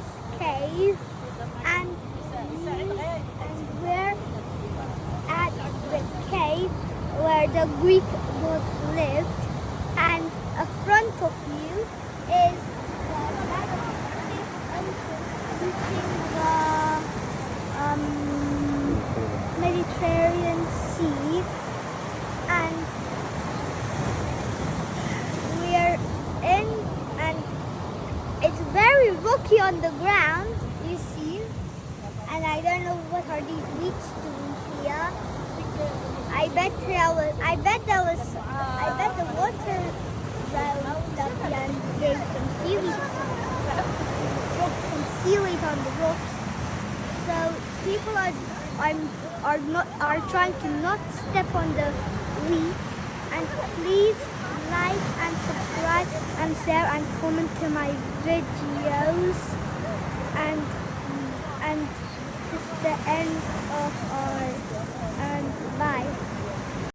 this cave, and we're at the cave where the Greek god lived, and in front of you is the reaching the Mediterranean Sea, and we're in, and it's very rocky on the ground, you see, and I don't know what are these weeds doing here. I bet the water rose up and there's some seaweed on the rocks. So people are trying to not step on the weed. And please like and subscribe and share and comment to my videos. And this is the end of our